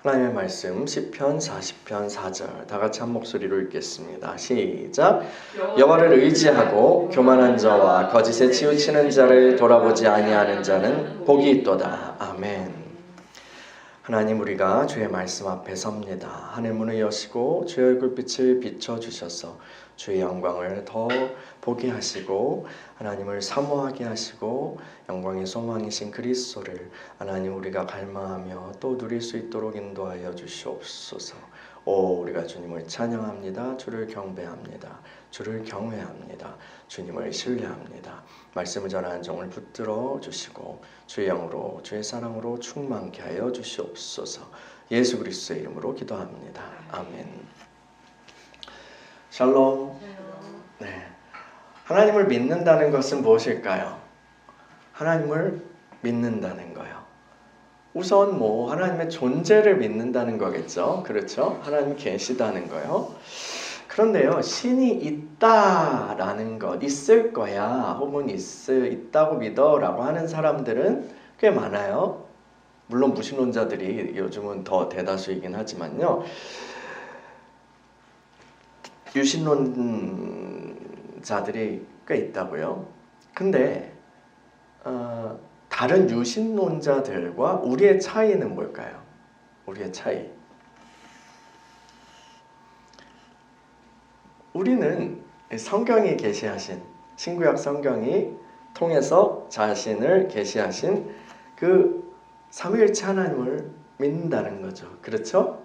하나님의 말씀 시편 40편 4절 다 같이 한 목소리로 읽겠습니다. 시작. 여호와를 의지하고 교만한 자와 거짓에 치우치는 자를 돌아보지 아니하는 자는 복이 있도다. 아멘. 하나님, 우리가 주의 말씀 앞에 섭니다. 하늘 문을 여시고 주의 얼굴빛을 비춰주셔서 주의 영광을 더 보게 하시고 하나님을 사모하게 하시고 영광의 소망이신 그리스도를 하나님 우리가 갈망하며 또 누릴 수 있도록 인도하여 주시옵소서. 우리가 주님을 찬양합니다. 주를 경배합니다. 주를 경외합니다. 주님을 신뢰합니다. 말씀을 전하는 종을 붙들어 주시고 주의 영으로 주의 사랑으로 충만케 하여 주시옵소서. 예수 그리스도의 이름으로 기도합니다. 아멘. 샬롬. 네. 하나님을 믿는다는 것은 무엇일까요? 하나님을 믿는다는 거요. 우선 하나님의 존재를 믿는다는 거겠죠. 그렇죠? 하나님 계시다는 거요. 그런데요, 신이 있다라는 것, 있을 거야, 혹은 있다고 믿어라고 하는 사람들은 꽤 많아요. 물론 무신론자들이 요즘은 더 대다수이긴 하지만요. 유신론자들이 꽤 있다고요. 근데 다른 유신론자들과 우리의 차이는 뭘까요? 우리의 차이. 우리는 성경이 계시하신, 신구약 성경이 통해서 자신을 계시하신 그 삼위일체 하나님을 믿는다는 거죠. 그렇죠?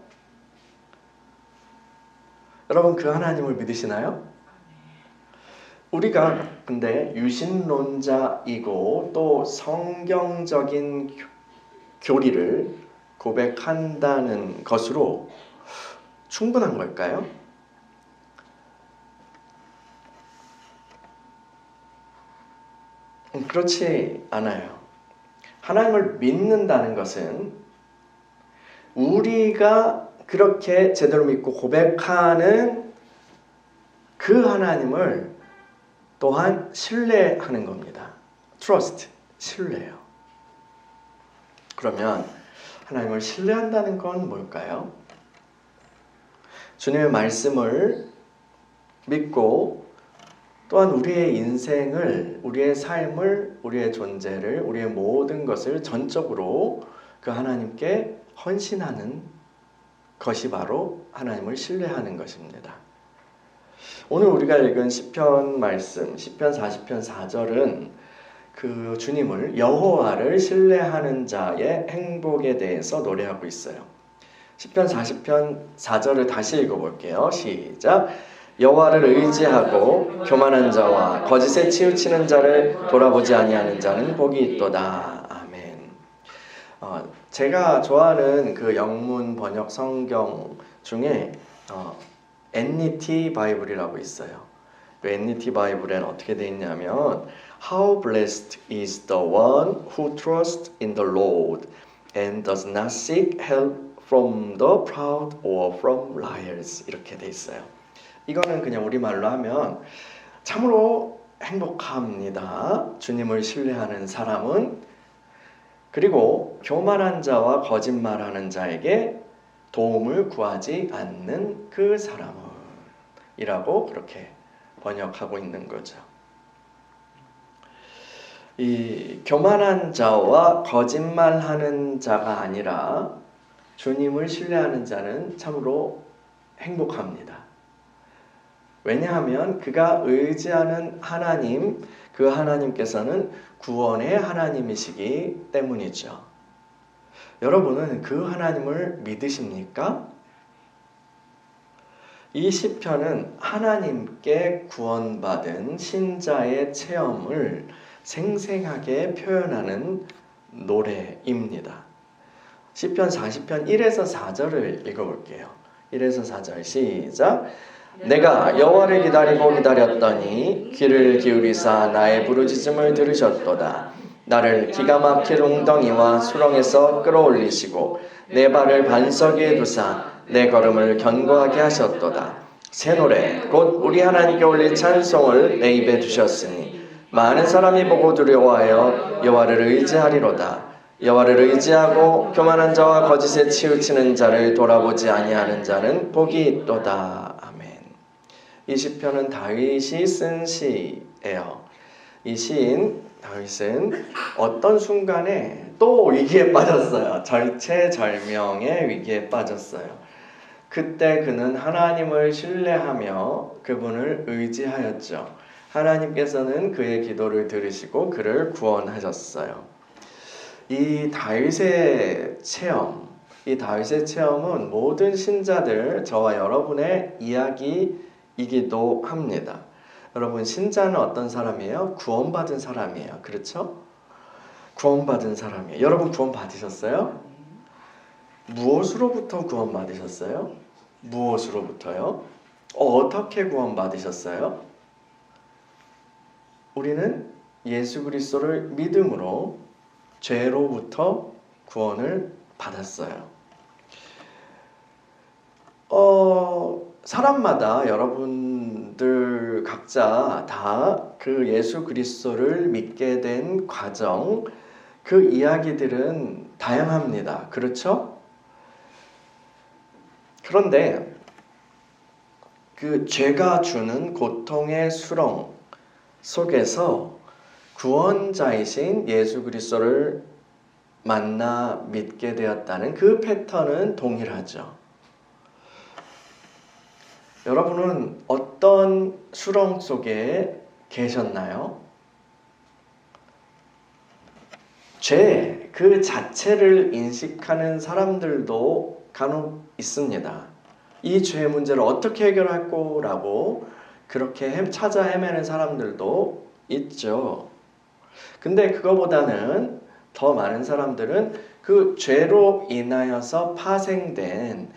여러분, 그 하나님을 믿으시나요? 우리가 근데 유신론자이고 또 성경적인 교리를 고백한다는 것으로 충분한 걸까요? 그렇지 않아요. 하나님을 믿는다는 것은 우리가 그렇게 제대로 믿고 고백하는 그 하나님을 또한 신뢰하는 겁니다. trust, 신뢰요. 그러면 하나님을 신뢰한다는 건 뭘까요? 주님의 말씀을 믿고 또한 우리의 인생을, 우리의 삶을, 우리의 존재를, 우리의 모든 것을 전적으로 그 하나님께 헌신하는 것이 바로 하나님을 신뢰하는 것입니다. 오늘 우리가 읽은 시편 말씀, 시편 40편 4절은 그 주님을, 여호와를 신뢰하는 자의 행복에 대해서 노래하고 있어요. 시편 40편 4절을 다시 읽어볼게요. 시작. 여호와를 의지하고 교만한 자와 거짓에 치우치는 자를 돌아보지 아니하는 자는 복이 있도다. 아멘. 제가 좋아하는 그 영문 번역 성경 중에 NET 바이블이라고 있어요. 그 NET 바이블에는 어떻게 되어 있냐면 How blessed is the one who trusts in the Lord and does not seek help from the proud or from liars. 이렇게 되어 있어요. 이거는 그냥 우리말로 하면 참으로 행복합니다. 주님을 신뢰하는 사람은. 그리고 교만한 자와 거짓말하는 자에게 도움을 구하지 않는 그 사람은 이라고 그렇게 번역하고 있는 거죠. 이 교만한 자와 거짓말하는 자가 아니라 주님을 신뢰하는 자는 참으로 행복합니다. 왜냐하면 그가 의지하는 하나님, 그 하나님께서는 구원의 하나님이시기 때문이죠. 여러분은 그 하나님을 믿으십니까? 이 시편은 하나님께 구원받은 신자의 체험을 생생하게 표현하는 노래입니다. 시편 40편 1에서 4절을 읽어볼게요. 1에서 4절 시작. 내가 여호와를 기다리고 기다렸더니 귀를 기울이사 나의 부르짖음을 들으셨도다. 나를 기가 막힌 웅덩이와 수렁에서 끌어올리시고 내 발을 반석 위에 두사 내 걸음을 견고하게 하셨도다. 새 노래 곧 우리 하나님께 올릴 찬송을 내 입에 두셨으니 많은 사람이 보고 두려워하여 여호와를 의지하리로다. 여호와를 의지하고 교만한 자와 거짓에 치우치는 자를 돌아보지 아니하는 자는 복이 있도다. 아멘. 이 시편은 다윗이 쓴 시예요. 이 시인 다윗은 어떤 순간에 또 위기에 빠졌어요. 절체절명의 위기에 빠졌어요. 그때 그는 하나님을 신뢰하며 그분을 의지하였죠. 하나님께서는 그의 기도를 들으시고 그를 구원하셨어요. 이 다윗의 체험은 모든 신자들, 저와 여러분의 이야기이기도 합니다. 여러분, 신자는 어떤 사람이에요? 구원받은 사람이에요. 그렇죠? 구원받은 사람이에요. 여러분 구원 받으셨어요? 무엇으로부터 구원 받으셨어요? 무엇으로부터요? 어떻게 구원 받으셨어요? 우리는 예수 그리스도를 믿음으로 죄로부터 구원을 받았어요. 사람마다 여러분들 각자 다 그 예수 그리스도를 믿게 된 과정, 그 이야기들은 다양합니다. 그렇죠? 그런데 그 죄가 주는 고통의 수렁 속에서 구원자이신 예수 그리스도를 만나 믿게 되었다는 그 패턴은 동일하죠. 여러분은 어떤 수렁 속에 계셨나요? 죄 그 자체를 인식하는 사람들도 간혹 있습니다. 이 죄 문제를 어떻게 해결할 거라고 그렇게 찾아 헤매는 사람들도 있죠. 근데 그거보다는 더 많은 사람들은 그 죄로 인해서 파생된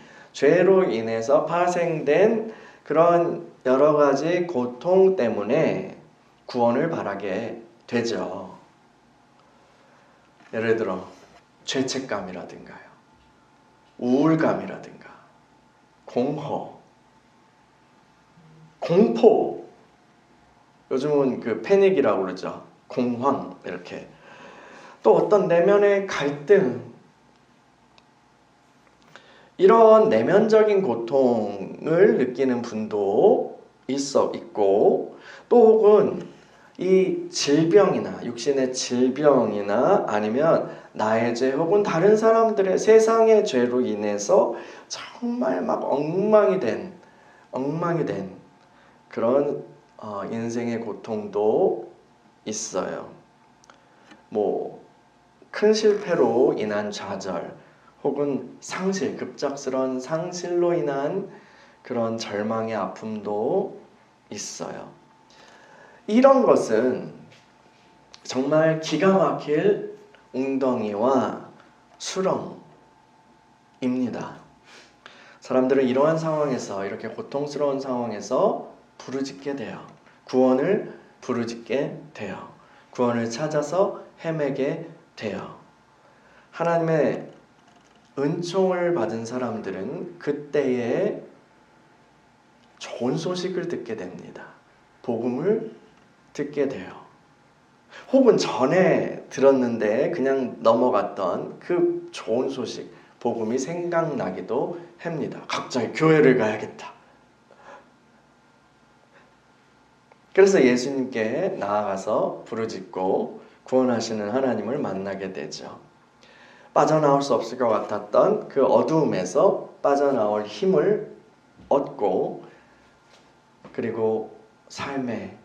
그런 여러 가지 고통 때문에 구원을 바라게 되죠. 예를 들어 죄책감이라든가요, 우울감이라든가, 공허, 공포, 요즘은 그 패닉이라고 그러죠. 공황, 이렇게. 또 어떤 내면의 갈등, 이런 내면적인 고통을 느끼는 분도 있고, 또 혹은 이 질병이나 육신의 질병이나 아니면 나의 죄 혹은 다른 사람들의 세상의 죄로 인해서 정말 막 엉망이 된 그런 인생의 고통도 있어요. 큰 실패로 인한 좌절 혹은 상실, 급작스러운 상실로 인한 그런 절망의 아픔도 있어요. 이런 것은 정말 기가 막힐 웅덩이와 수렁입니다. 사람들은 이러한 상황에서, 이렇게 고통스러운 상황에서 부르짖게 돼요. 구원을 부르짖게 돼요. 구원을 찾아서 헤매게 돼요. 하나님의 은총을 받은 사람들은 그때에 좋은 소식을 듣게 됩니다. 복음을 듣게 돼요. 혹은 전에 들었는데 그냥 넘어갔던 그 좋은 소식, 복음이 생각나기도 합니다. 갑자기 교회를 가야겠다. 그래서 예수님께 나아가서 부르짖고 구원하시는 하나님을 만나게 되죠. 빠져나올 수 없을 것 같았던 그 어두움에서 빠져나올 힘을 얻고, 그리고 삶에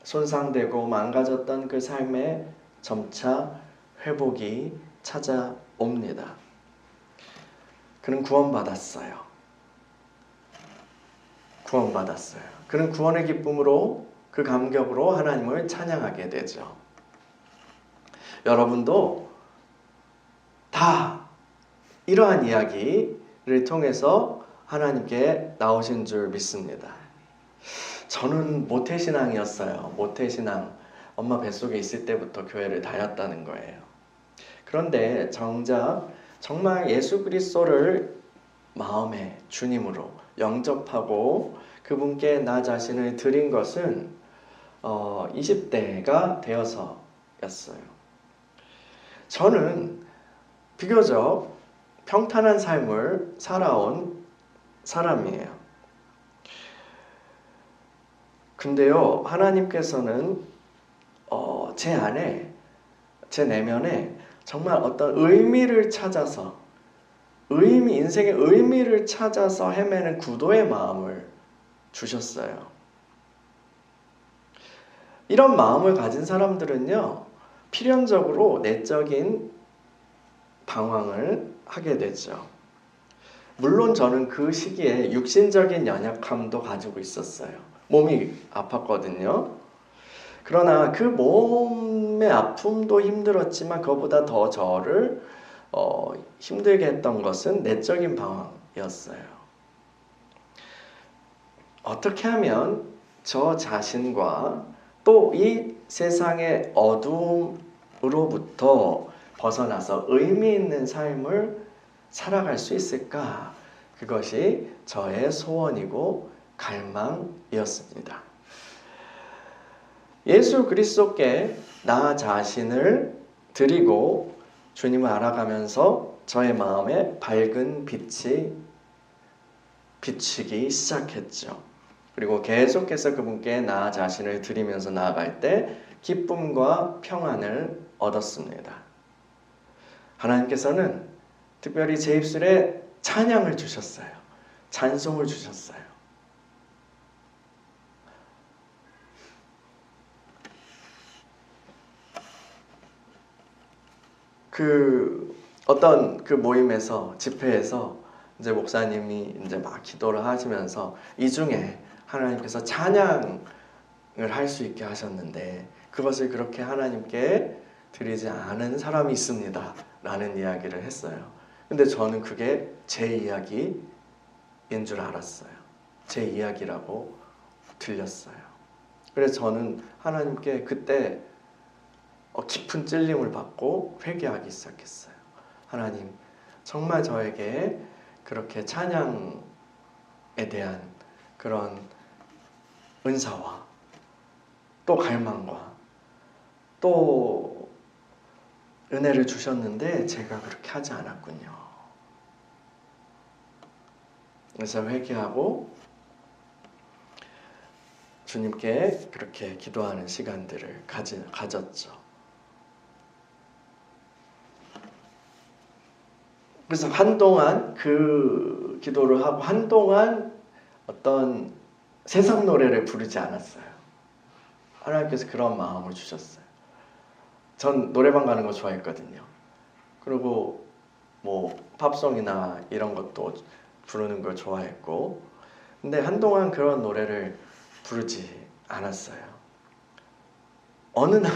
손상되고 망가졌던 그 삶에 점차 회복이 찾아옵니다. 그는 구원받았어요. 그는 구원의 기쁨으로, 그 감격으로 하나님을 찬양하게 되죠. 여러분도 다 이러한 이야기를 통해서 하나님께 나오신 줄 믿습니다. 저는 모태신앙이었어요. 모태신앙. 엄마 뱃속에 있을 때부터 교회를 다녔다는 거예요. 그런데 정작 정말 예수 그리스도를 마음의 주님으로 영접하고 그분께 나 자신을 드린 것은 20대가 되어서였어요. 저는 비교적 평탄한 삶을 살아온 사람이에요. 근데요, 하나님께서는 제 안에, 제 내면에 정말 어떤 의미를 찾아서 인생의 의미를 찾아서 헤매는 구도의 마음을 주셨어요. 이런 마음을 가진 사람들은요, 필연적으로 내적인 방황을 하게 되죠. 물론 저는 그 시기에 육신적인 연약함도 가지고 있었어요. 몸이 아팠거든요. 그러나 그 몸의 아픔도 힘들었지만 그것보다 더 저를 힘들게 했던 것은 내적인 방황이었어요. 어떻게 하면 저 자신과 또 이 세상의 어둠으로부터 벗어나서 의미 있는 삶을 살아갈 수 있을까? 그것이 저의 소원이고 갈망이었습니다. 예수 그리스도께 나 자신을 드리고 주님을 알아가면서 저의 마음에 밝은 빛이 비치기 시작했죠. 그리고 계속해서 그분께 나 자신을 드리면서 나아갈 때 기쁨과 평안을 얻었습니다. 하나님께서는 특별히 제 입술에 찬양을 주셨어요. 찬송을 주셨어요. 어떤 모임에서, 집회에서 이제 목사님이 이제 막 기도를 하시면서 이 중에 하나님께서 찬양을 할 수 있게 하셨는데 그것을 그렇게 하나님께 드리지 않은 사람이 있습니다. 라는 이야기를 했어요. 근데 저는 그게 제 이야기인 줄 알았어요. 제 이야기라고 들렸어요. 그래서 저는 하나님께 그때 깊은 찔림을 받고 회개하기 시작했어요. 하나님, 정말 저에게 그렇게 찬양에 대한 그런 은사와 또 갈망과 또 은혜를 주셨는데 제가 그렇게 하지 않았군요. 그래서 회개하고 주님께 그렇게 기도하는 시간들을 가졌죠. 그래서 한동안 그 기도를 하고 한동안 어떤 세상 노래를 부르지 않았어요. 하나님께서 그런 마음을 주셨어요. 전 노래방 가는 거 좋아했거든요. 그리고 뭐 팝송이나 이런 것도 부르는 걸 좋아했고, 근데 한동안 그런 노래를 부르지 않았어요. 어느 날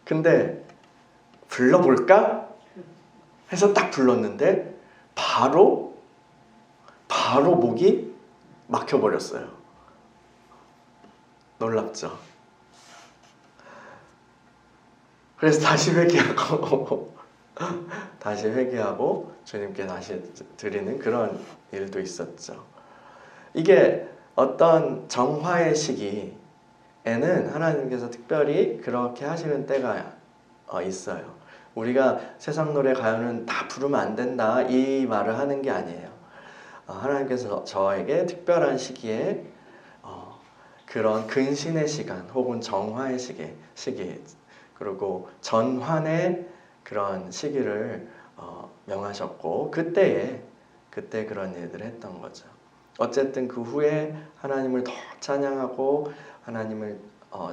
근데 불러볼까 해서 딱 불렀는데 바로 목이 막혀버렸어요. 놀랍죠? 그래서 다시 회개하고 주님께 다시 드리는 그런 일도 있었죠. 이게 어떤 정화의 시기에는 하나님께서 특별히 그렇게 하시는 때가 있어요. 우리가 세상 노래 가요는 다 부르면 안 된다 이 말을 하는 게 아니에요. 하나님께서 저에게 특별한 시기에 그런 근신의 시간 혹은 정화의 시기 그리고 전환의 그런 시기를 명하셨고 그때 그런 일들을 했던 거죠. 어쨌든 그 후에 하나님을 더 찬양하고 하나님을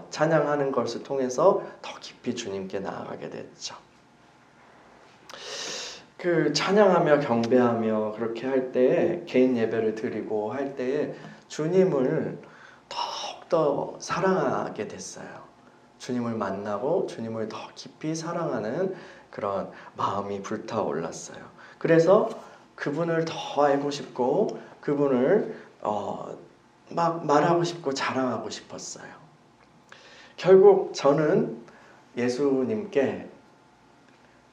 찬양하는 것을 통해서 더 깊이 주님께 나아가게 됐죠. 그 찬양하며 경배하며 그렇게 할 때에 개인 예배를 드리고 할 때에 주님을 더욱더 사랑하게 됐어요. 주님을 만나고 주님을 더 깊이 사랑하는 그런 마음이 불타올랐어요. 그래서 그분을 더 알고 싶고 그분을 막 말하고 싶고 자랑하고 싶었어요. 결국 저는 예수님께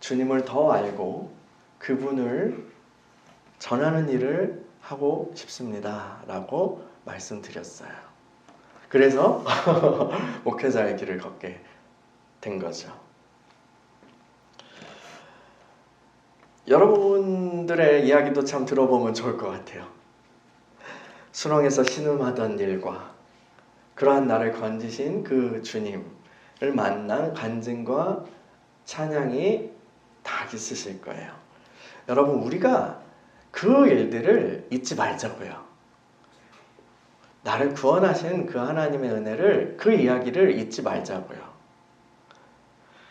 주님을 더 알고 그분을 전하는 일을 하고 싶습니다 라고 말씀드렸어요. 그래서 목회자의 길을 걷게 된 거죠. 여러분들의 이야기도 참 들어보면 좋을 것 같아요. 수렁에서 신음하던 일과 그러한 나를 건지신 그 주님을 만난 간증과 찬양이 다 있으실 거예요. 여러분, 우리가 그 일들을 잊지 말자고요. 나를 구원하신 그 하나님의 은혜를, 그 이야기를 잊지 말자고요.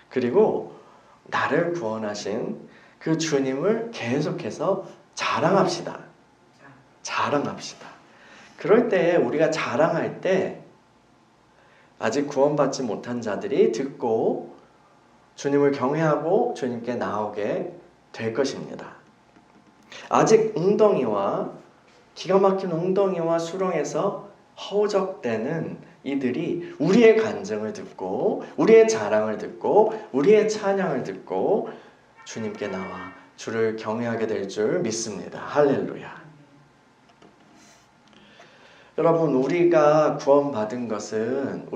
그리고 나를 구원하신 그 주님을 계속해서 자랑합시다. 자랑합시다. 그럴 때, 우리가 자랑할 때 아직 구원받지 못한 자들이 듣고 주님을 경외하고 주님께 나오게 될 것입니다. 아직 기가 막힌 웅덩이와 수렁에서 허우적대는 이들이 우리의 간증을 듣고 우리의 자랑을 듣고 우리의 찬양을 듣고 주님께 나와 주를 경외하게 될 줄 믿습니다. 할렐루야. 여러분, 우리가 구원받은 것은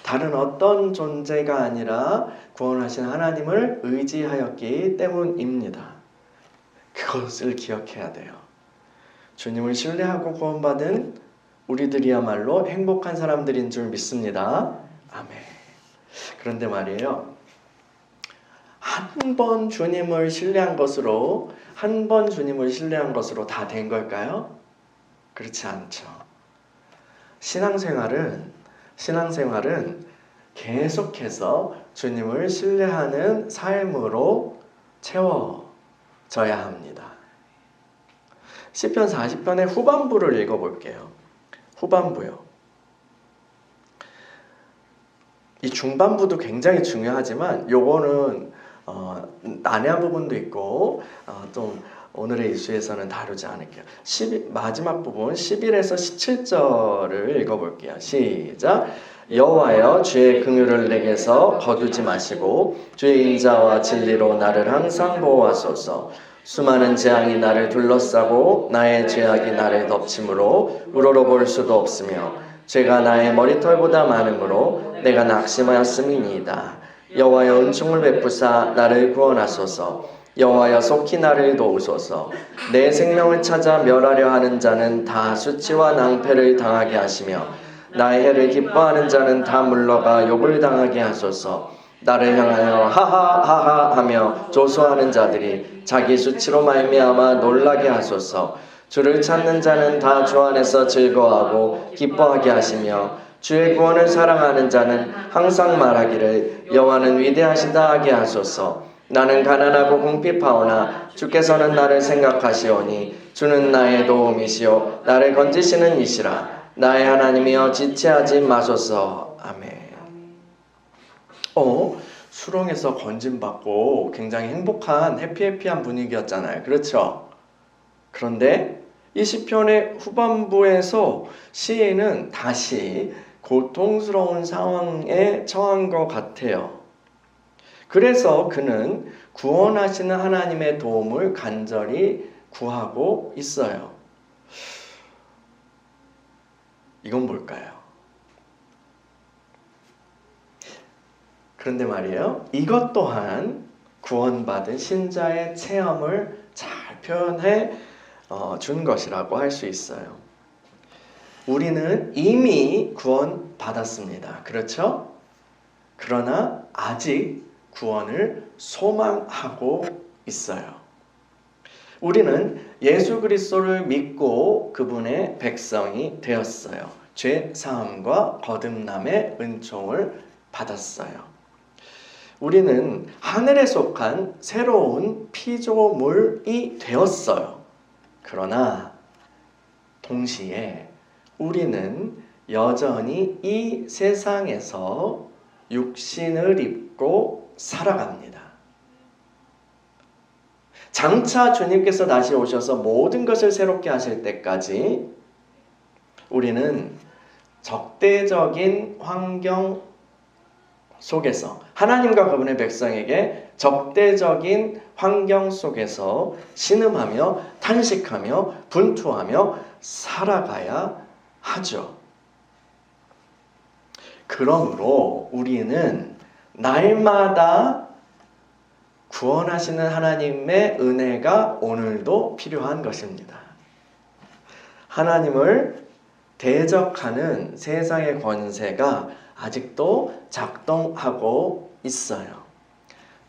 다른 어떤 존재가 아니라 구원하신 하나님을 의지하였기 때문입니다. 그것을 기억해야 돼요. 주님을 신뢰하고 구원받은 우리들이야말로 행복한 사람들인 줄 믿습니다. 아멘. 그런데 말이에요, 한 번 주님을 신뢰한 것으로 다 된 걸까요? 그렇지 않죠. 신앙생활은 계속해서 주님을 신뢰하는 삶으로 채워져야 합니다. 시편 40편의 후반부를 읽어볼게요. 후반부요. 이 중반부도 굉장히 중요하지만 요거는 난해한 부분도 있고 좀 오늘의 이슈에서는 다루지 않을게요. 마지막 부분 11에서 17절을 읽어볼게요. 시작. 여호와여, 주의 긍휼을 내게서 거두지 마시고 주의 인자와 진리로 나를 항상 보호하소서. 수많은 재앙이 나를 둘러싸고 나의 죄악이 나를 덮침으로 우러러볼 수도 없으며 죄가 나의 머리털보다 많으므로 내가 낙심하였음이니이다. 여호와여, 은총을 베푸사 나를 구원하소서. 여호와여, 속히 나를 도우소서. 내 생명을 찾아 멸하려 하는 자는 다 수치와 낭패를 당하게 하시며 나의 해를 기뻐하는 자는 다 물러가 욕을 당하게 하소서. 나를 향하여 하하하하 하며 조소하는 자들이 자기 수치로 말미암아 놀라게 하소서. 주를 찾는 자는 다 주 안에서 즐거워하고 기뻐하게 하시며 주의 구원을 사랑하는 자는 항상 말하기를 여호와는 위대하시다 하게 하소서. 나는 가난하고 궁핍하오나 주께서는 나를 생각하시오니 주는 나의 도움이시오 나를 건지시는 이시라. 나의 하나님이여, 지체하지 마소서. 아멘. 수렁에서 건짐받고 굉장히 행복한 해피한 분위기였잖아요. 그렇죠? 그런데 이 시편의 후반부에서 시인은 다시 고통스러운 상황에 처한 것 같아요. 그래서 그는 구원하시는 하나님의 도움을 간절히 구하고 있어요. 이건 뭘까요? 그런데 말이에요, 이것 또한 구원받은 신자의 체험을 잘 표현해 준 것이라고 할 수 있어요. 우리는 이미 구원받았습니다. 그렇죠? 그러나 아직 구원을 소망하고 있어요. 우리는 예수 그리스도를 믿고 그분의 백성이 되었어요. 죄 사함과 거듭남의 은총을 받았어요. 우리는 하늘에 속한 새로운 피조물이 되었어요. 그러나 동시에 우리는 여전히 이 세상에서 육신을 입고 살아갑니다. 장차 주님께서 다시 오셔서 모든 것을 새롭게 하실 때까지 우리는 적대적인 환경 속에서, 하나님과 그분의 백성에게 적대적인 환경 속에서 신음하며 탄식하며 분투하며 살아가야 하죠. 그러므로 우리는 날마다 구원하시는 하나님의 은혜가 오늘도 필요한 것입니다. 하나님을 대적하는 세상의 권세가 아직도 작동하고 있어요.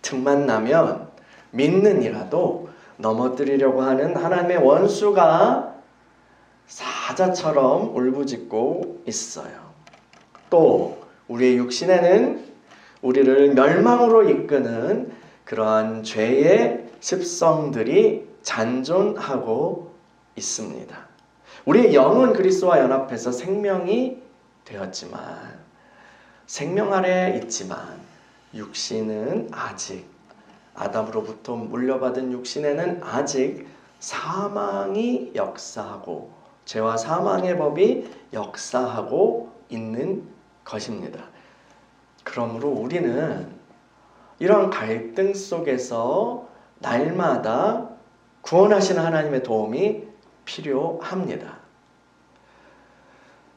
틈만 나면 믿는 이라도 넘어뜨리려고 하는 하나님의 원수가 사자처럼 울부짖고 있어요. 또 우리의 육신에는 우리를 멸망으로 이끄는 그러한 죄의 습성들이 잔존하고 있습니다. 우리의 영은 그리스도와 연합해서 생명이 되었지만, 생명 아래에 있지만 육신은 아직, 아담으로부터 물려받은 육신에는 아직 사망이 역사하고, 죄와 사망의 법이 역사하고 있는 것입니다. 그러므로 우리는 이런 갈등 속에서 날마다 구원하시는 하나님의 도움이 필요합니다.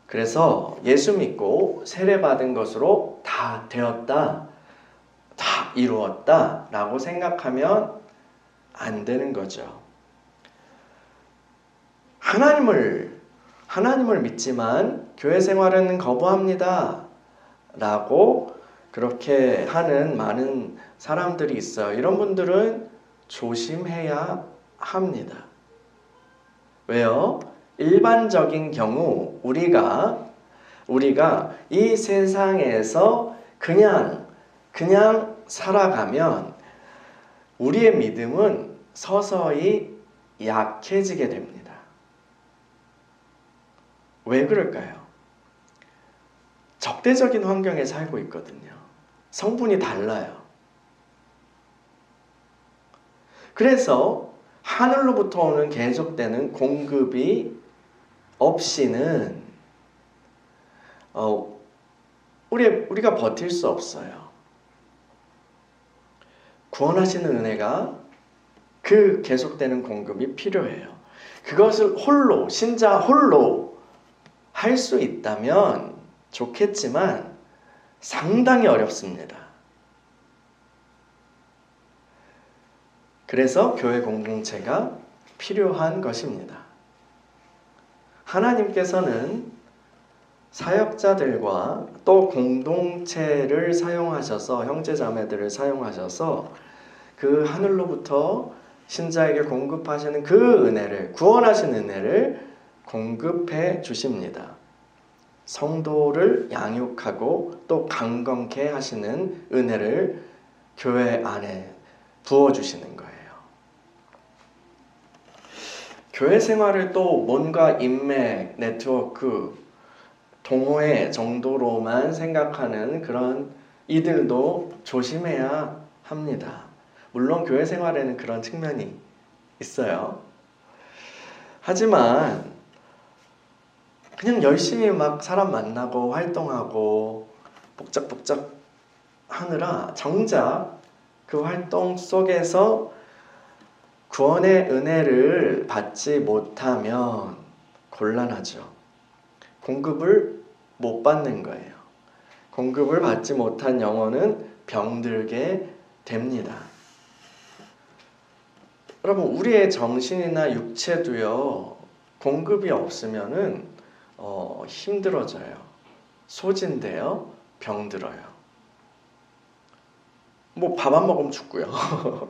그래서 예수 믿고 세례받은 것으로 다 되었다, 다 이루었다 라고 생각하면 안 되는 거죠. 하나님을 믿지만 교회 생활은 거부합니다 라고 그렇게 하는 많은 사람들이 있어요. 이런 분들은 조심해야 합니다. 왜요? 일반적인 경우 우리가 이 세상에서 그냥 살아가면 우리의 믿음은 서서히 약해지게 됩니다. 왜 그럴까요? 적대적인 환경에 살고 있거든요. 성분이 달라요. 그래서 하늘로부터 오는 계속되는 공급이 없이는 우리가 버틸 수 없어요. 구원하시는 은혜가, 그 계속되는 공급이 필요해요. 그것을 신자 홀로 할 수 있다면 좋겠지만 상당히 어렵습니다. 그래서 교회 공동체가 필요한 것입니다. 하나님께서는 사역자들과 또 공동체를 사용하셔서, 형제자매들을 사용하셔서 그 하늘로부터 신자에게 공급하시는 그 은혜를, 구원하신 은혜를 공급해 주십니다. 성도를 양육하고 또 강건케 하시는 은혜를 교회 안에 부어주시는 거예요. 교회 생활을 또 뭔가 인맥, 네트워크, 동호회 정도로만 생각하는 그런 이들도 조심해야 합니다. 물론 교회 생활에는 그런 측면이 있어요. 하지만 그냥 열심히 막 사람 만나고 활동하고 복작복작 하느라 정작 그 활동 속에서 구원의 은혜를 받지 못하면 곤란하죠. 공급을 못 받는 거예요. 공급을 받지 못한 영혼은 병들게 됩니다. 여러분, 우리의 정신이나 육체도요, 공급이 없으면은 힘들어져요. 소진돼요. 병들어요. 뭐 밥 안 먹으면 죽고요.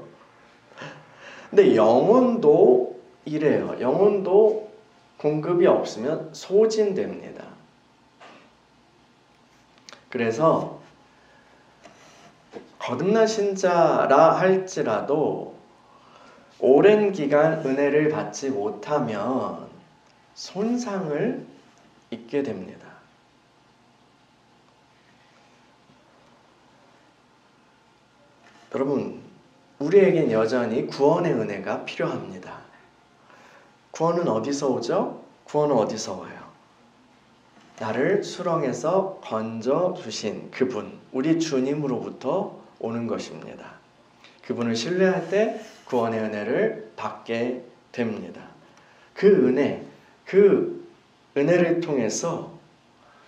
근데 영혼도 이래요. 영혼도 공급이 없으면 소진됩니다. 그래서 거듭난 신자라 할지라도 오랜 기간 은혜를 받지 못하면 손상을 입게 됩니다. 여러분, 우리에겐 여전히 구원의 은혜가 필요합니다. 구원은 어디서 오죠? 구원은 어디서 와요? 나를 수렁에서 건져주신 그분, 우리 주님으로부터 오는 것입니다. 그분을 신뢰할 때 구원의 은혜를 받게 됩니다. 그 은혜를 통해서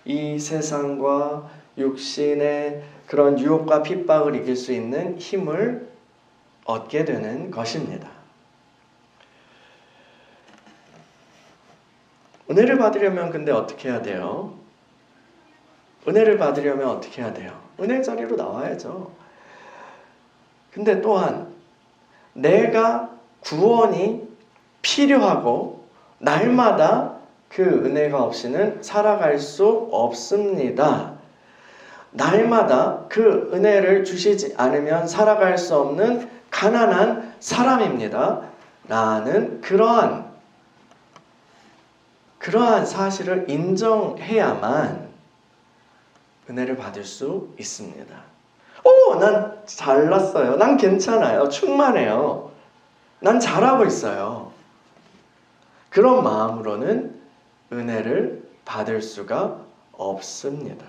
이 세상과 육신의 그런 유혹과 핍박을 이길 수 있는 힘을 얻게 되는 것입니다. 은혜를 받으려면 근데 어떻게 해야 돼요? 은혜를 받으려면 어떻게 해야 돼요? 은혜 자리로 나와야죠. 근데 또한 내가 구원이 필요하고 날마다 그 은혜가 없이는 살아갈 수 없습니다. 날마다 그 은혜를 주시지 않으면 살아갈 수 없는 가난한 사람입니다. 라는 그러한 사실을 인정해야만 은혜를 받을 수 있습니다. 난 잘났어요. 난 괜찮아요. 충만해요. 난 잘하고 있어요. 그런 마음으로는 은혜를 받을 수가 없습니다.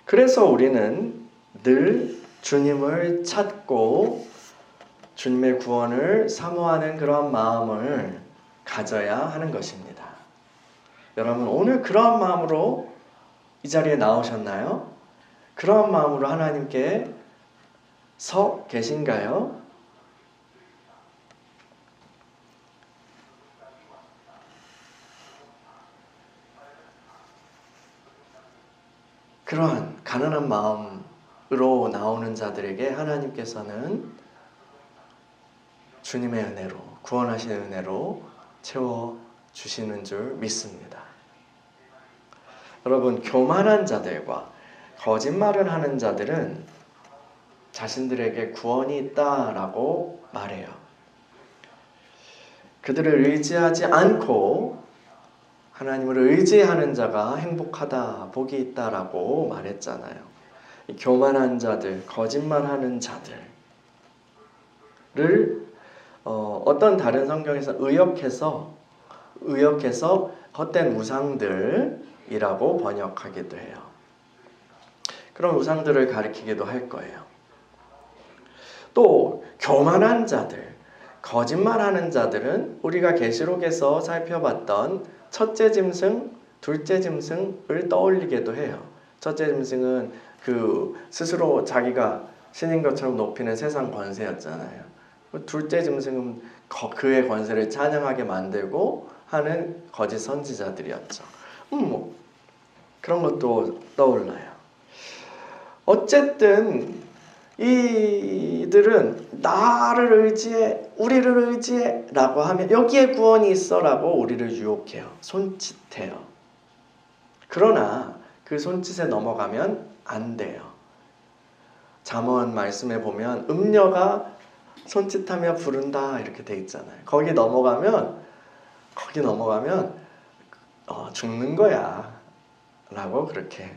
그래서 우리는 늘 주님을 찾고 주님의 구원을 사모하는 그런 마음을 가져야 하는 것입니다. 여러분, 오늘 그런 마음으로 이 자리에 나오셨나요? 그런 마음으로 하나님께 서 계신가요? 그러한 가난한 마음으로 나오는 자들에게 하나님께서는 주님의 은혜로, 구원하시는 은혜로 채워주시는 줄 믿습니다. 여러분, 교만한 자들과 거짓말을 하는 자들은 자신들에게 구원이 있다라고 말해요. 그들을 의지하지 않고 하나님을 의지하는 자가 행복하다, 복이 있다라고 말했잖아요. 이 교만한 자들, 거짓말하는 자들을 어떤 다른 성경에서 의역해서 헛된 우상들이라고 번역하기도 해요. 그런 우상들을 가리키기도 할 거예요. 또 교만한 자들, 거짓말하는 자들은 우리가 계시록에서 살펴봤던 첫째 짐승, 둘째 짐승을 떠올리게도 해요. 첫째 짐승은 그 스스로 자기가 신인 것처럼 높이는 세상 권세였잖아요. 둘째 짐승은 그의 권세를 찬양하게 만들고 하는 거짓 선지자들이었죠. 그런 것도 떠올라요. 어쨌든 이들은 나를 의지해, 우리를 의지해 라고 하면 여기에 구원이 있어 라고 우리를 유혹해요. 손짓해요. 그러나 그 손짓에 넘어가면 안 돼요. 잠언 말씀에 보면 음녀가 손짓하며 부른다 이렇게 돼 있잖아요. 거기 넘어가면 죽는 거야 라고 그렇게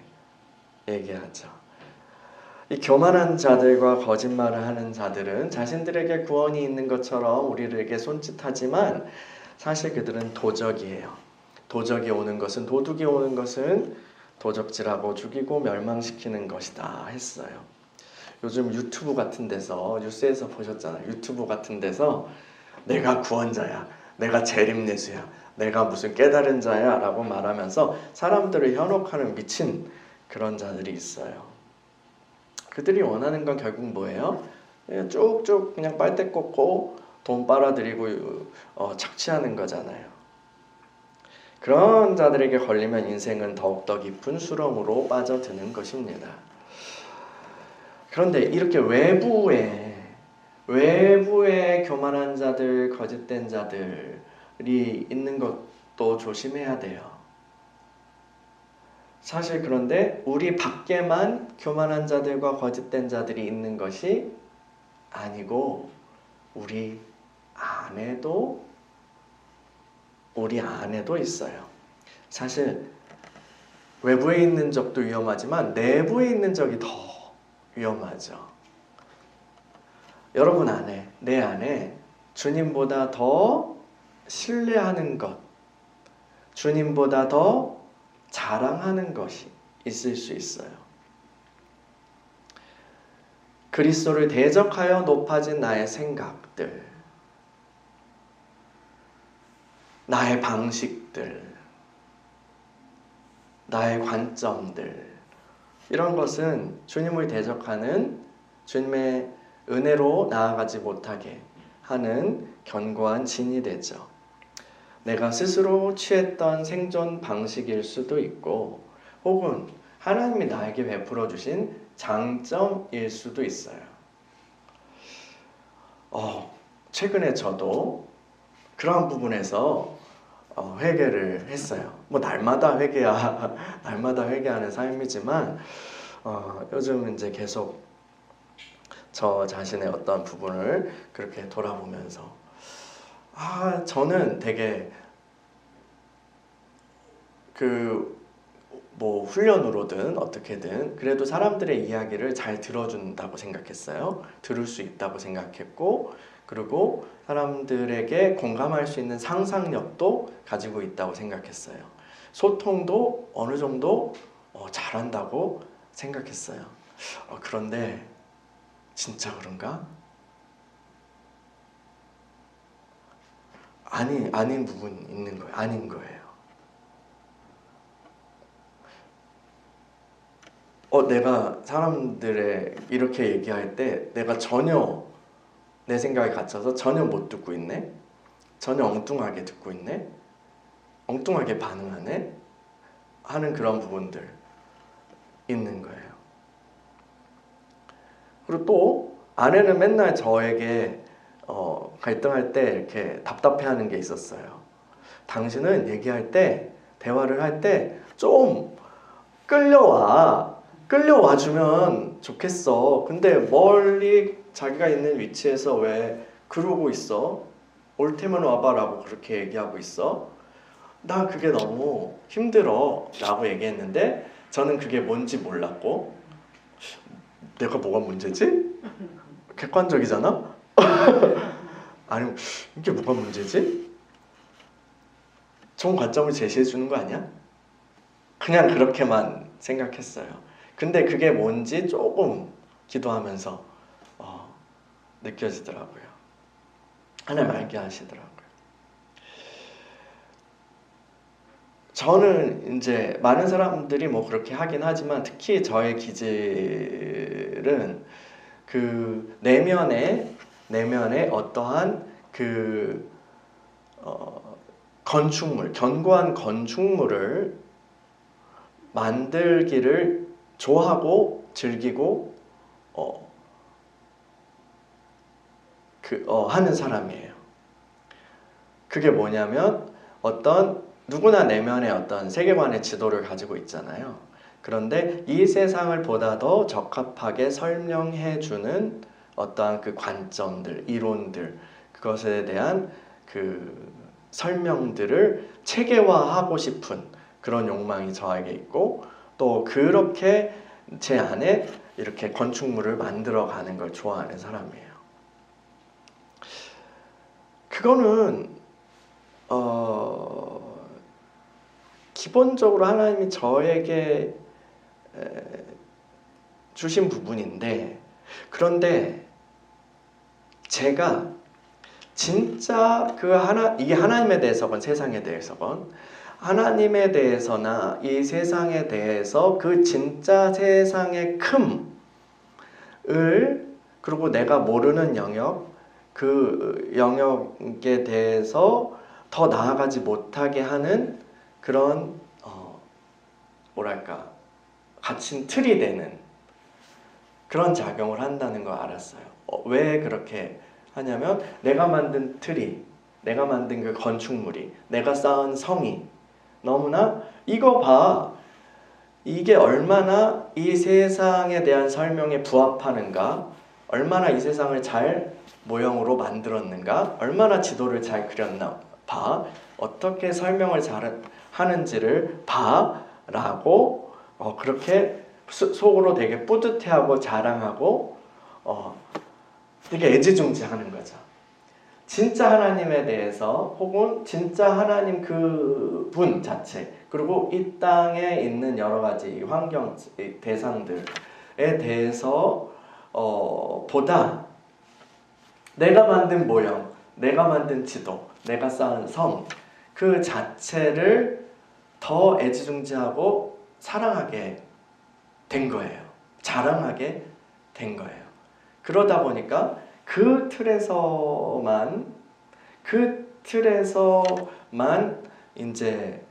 얘기하죠. 이 교만한 자들과 거짓말을 하는 자들은 자신들에게 구원이 있는 것처럼 우리에게 손짓하지만 사실 그들은 도적이에요. 도둑이 오는 것은 도적질하고 죽이고 멸망시키는 것이다 했어요. 요즘 유튜브 같은 데서, 뉴스에서 보셨잖아요. 유튜브 같은 데서 내가 구원자야, 내가 재림내수야, 내가 무슨 깨달은 자야 라고 말하면서 사람들을 현혹하는 미친 그런 자들이 있어요. 그들이 원하는 건 결국 뭐예요? 그냥 쭉쭉 그냥 빨대 꽂고 돈 빨아들이고 착취하는 거잖아요. 그런 자들에게 걸리면 인생은 더욱더 깊은 수렁으로 빠져드는 것입니다. 그런데 이렇게 외부에 교만한 자들, 거짓된 자들이 있는 것도 조심해야 돼요. 사실 그런데 우리 밖에만 교만한 자들과 거짓된 자들이 있는 것이 아니고 우리 안에도 있어요. 사실 외부에 있는 적도 위험하지만 내부에 있는 적이 더 위험하죠. 여러분 안에, 내 안에 주님보다 더 신뢰하는 것, 주님보다 더 자랑하는 것이 있을 수 있어요. 그리스도를 대적하여 높아진 나의 생각들, 나의 방식들, 나의 관점들, 이런 것은 주님을 대적하는 주님의 은혜로 나아가지 못하게 하는 견고한 진이 되죠. 내가 스스로 취했던 생존 방식일 수도 있고 혹은 하나님이 나에게 베풀어 주신 장점일 수도 있어요. 최근에 저도 그런 부분에서 회개를 했어요. 뭐 날마다 날마다 회개하는 삶이지만 요즘 이제 계속 저 자신의 어떤 부분을 그렇게 돌아보면서 저는 되게 뭐 훈련으로든 어떻게든 그래도 사람들의 이야기를 잘 들어준다고 생각했어요. 들을 수 있다고 생각했고 그리고 사람들에게 공감할 수 있는 상상력도 가지고 있다고 생각했어요. 소통도 어느 정도 잘한다고 생각했어요. 그런데 진짜 그런가? 아닌 부분이 있는 거예요. 아닌 거예요. 내가 사람들의 이렇게 얘기할 때 내가 전혀 내 생각에 갇혀서 전혀 못 듣고 있네? 전혀 엉뚱하게 듣고 있네? 엉뚱하게 반응하네? 하는 그런 부분들 있는 거예요. 그리고 또 아내는 맨날 저에게 갈등할 때 이렇게 답답해하는 게 있었어요. 당신은 얘기할 때 대화를 할 때 좀 끌려와 주면 좋겠어. 근데 멀리 자기가 있는 위치에서 왜 그러고 있어? 올 테면 와봐라고 그렇게 얘기하고 있어? 나 그게 너무 힘들어 라고 얘기했는데 저는 그게 뭔지 몰랐고 내가 뭐가 문제지? 객관적이잖아? 아니 이게 뭐가 문제지? 좋은 관점을 제시해 주는 거 아니야? 그냥 그렇게만 생각했어요. 근데 그게 뭔지 조금 기도하면서 느껴지더라고요. 하나님 알게 하시더라고요. 저는 이제 많은 사람들이 뭐 그렇게 하긴 하지만 특히 저의 기질은 그 내면에 어떠한 건축물, 견고한 건축물을 만들기를 좋아하고 즐기고 하는 사람이에요. 그게 뭐냐면 누구나 내면의 어떤 세계관의 지도를 가지고 있잖아요. 그런데 이 세상을 보다 더 적합하게 설명해주는 어떠한 그 관점들, 이론들, 그것에 대한 그 설명들을 체계화하고 싶은 그런 욕망이 저에게 있고 또 그렇게 제 안에 이렇게 건축물을 만들어가는 걸 좋아하는 사람이에요. 그거는 기본적으로 하나님이 저에게 주신 부분인데 그런데 제가 진짜 이게 하나님에 대해서건 세상에 대해서건 하나님에 대해서나 이 세상에 대해서 그 진짜 세상의 큼을 그리고 내가 모르는 영역 그 영역에 대해서 더 나아가지 못하게 하는 그런 갇힌 틀이 되는 그런 작용을 한다는 걸 알았어요. 왜 그렇게 하냐면 내가 만든 틀이 내가 만든 그 건축물이 내가 쌓은 성이 너무나 이거 봐 이게 얼마나 이 세상에 대한 설명에 부합하는가 얼마나 이 세상을 잘 모형으로 만들었는가 얼마나 지도를 잘 그렸나 봐 어떻게 설명을 잘 하는지를 봐 라고 그렇게 속으로 되게 뿌듯해하고 자랑하고 되게 애지중지하는 거죠. 진짜 하나님에 대해서 혹은 진짜 하나님 그분 자체 그리고 이 땅에 있는 여러 가지 환경 대상들에 대해서 보다 내가 만든 모형, 내가 만든 지도, 내가 쌓은 성 그 자체를 더 애지중지하고 사랑하게 된 거예요. 자랑하게 된 거예요. 그러다 보니까 그 틀에서만 이제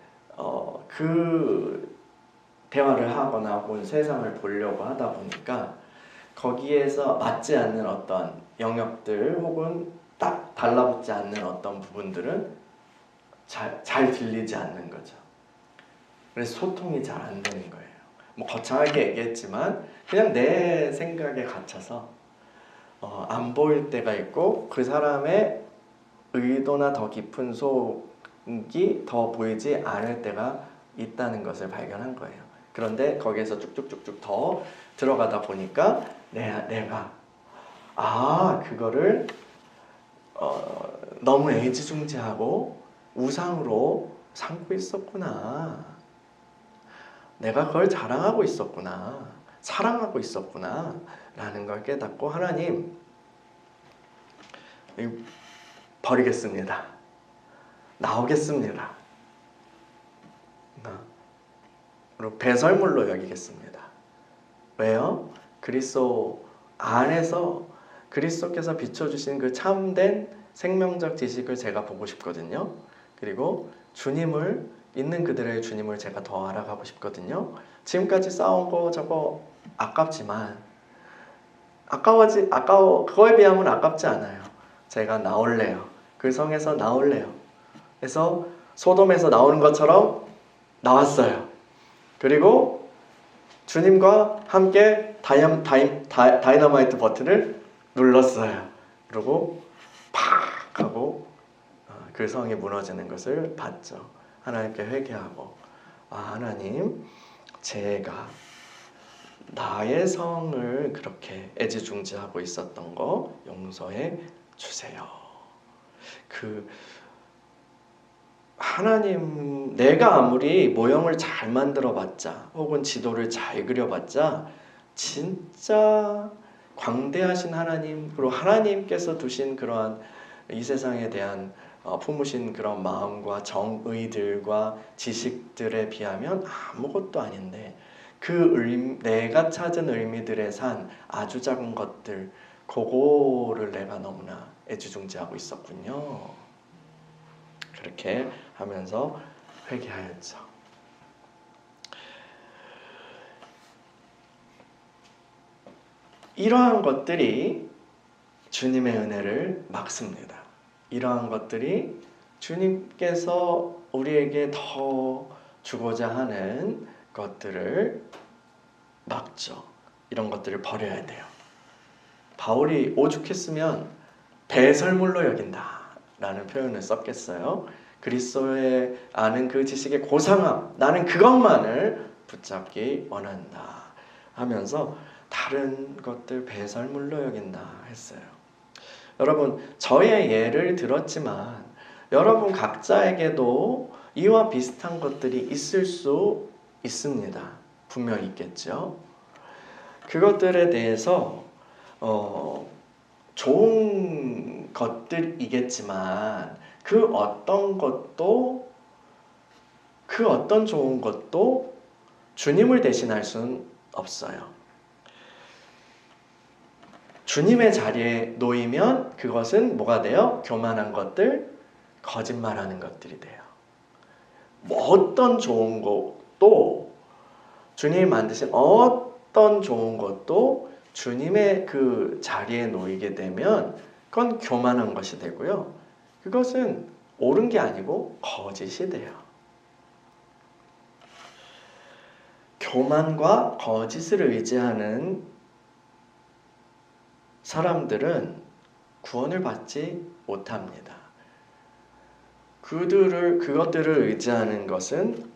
그 대화를 하거나 혹은 세상을 보려고 하다 보니까 거기에서 맞지 않는 어떤 영역들 혹은 딱 달라붙지 않는 어떤 부분들은 잘 들리지 않는 거죠. 그래서 소통이 잘 안 되는 거예요. 뭐 거창하게 얘기했지만 그냥 내 생각에 갇혀서 안 보일 때가 있고 그 사람의 의도나 더 깊은 속이 더 보이지 않을 때가 있다는 것을 발견한 거예요. 그런데 거기에서 쭉쭉쭉쭉 더 들어가다 보니까 내가 그거를 너무 애지중지하고 우상으로 삼고 있었구나. 내가 그걸 자랑하고 있었구나. 사랑하고 있었구나. 라는 걸 깨닫고 하나님 버리겠습니다. 나오겠습니다. 그리고 배설물로 여기겠습니다. 왜요? 그리스도 안에서 그리스도께서 비춰주신 그 참된 생명적 지식을 제가 보고 싶거든요. 그리고 주님을 있는 그들의 주님을 제가 더 알아가고 싶거든요. 지금까지 쌓은 거 저거 아깝지만 그거에 비하면 아깝지 않아요. 제가 나올래요. 그 성에서 나올래요. 그래서 소돔에서 나오는 것처럼 나왔어요. 그리고 주님과 함께 다이너마이트 버튼을 눌렀어요. 그리고 팍 하고 그 성이 무너지는 것을 봤죠. 하나님께 회개하고 하나님 제가 나의 성을 그렇게 애지중지하고 있었던 거 용서해 주세요. 하나님 내가 아무리 모형을 잘 만들어봤자 혹은 지도를 잘 그려봤자 진짜 광대하신 하나님 그리고 하나님께서 두신 그러한 이 세상에 대한 품으신 그런 마음과 정의들과 지식들에 비하면 아무것도 아닌데 내가 찾은 의미들에 산 아주 작은 것들 그거를 내가 너무나 애지중지하고 있었군요. 그렇게 하면서 회개하였죠. 이러한 것들이 주님의 은혜를 막습니다. 이러한 것들이 주님께서 우리에게 더 주고자 하는 것들을 막죠. 이런 것들을 버려야 돼요. 바울이 오죽했으면 배설물로 여긴다 라는 표현을 썼겠어요. 그리스도의 아는 그 지식의 고상함, 나는 그것만을 붙잡기 원한다 하면서 다른 것들 배설물로 여긴다 했어요. 여러분, 저의 예를 들었지만 여러분 각자에게도 이와 비슷한 것들이 있을 수 있습니다. 분명히 있겠죠. 그것들에 대해서 좋은 것들이겠지만 그 어떤 좋은 것도 주님을 대신할 수는 없어요. 주님의 자리에 놓이면 그것은 뭐가 돼요? 교만한 것들, 거짓말하는 것들이 돼요. 어떤 좋은 것도 주님이 만드신 어떤 좋은 것도 주님의 그 자리에 놓이게 되면 그건 교만한 것이 되고요. 그것은 옳은 게 아니고 거짓이 돼요. 교만과 거짓을 의지하는 사람들은 구원을 받지 못합니다. 그것들을 의지하는 것은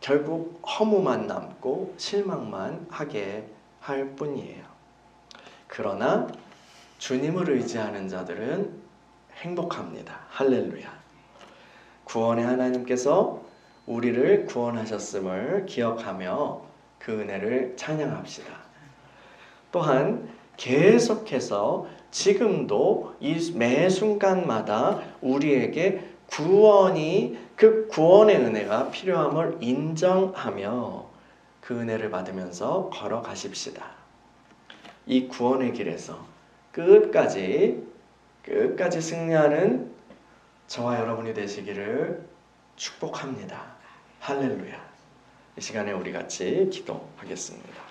결국 허무만 남고 실망만 하게 할 뿐이에요. 그러나 주님을 의지하는 자들은 행복합니다. 할렐루야. 구원의 하나님께서 우리를 구원하셨음을 기억하며 그 은혜를 찬양합시다. 또한 계속해서 지금도 이 매 순간마다 우리에게 그 구원의 은혜가 필요함을 인정하며 그 은혜를 받으면서 걸어가십시다. 이 구원의 길에서 끝까지 승리하는 저와 여러분이 되시기를 축복합니다. 할렐루야. 이 시간에 우리 같이 기도하겠습니다.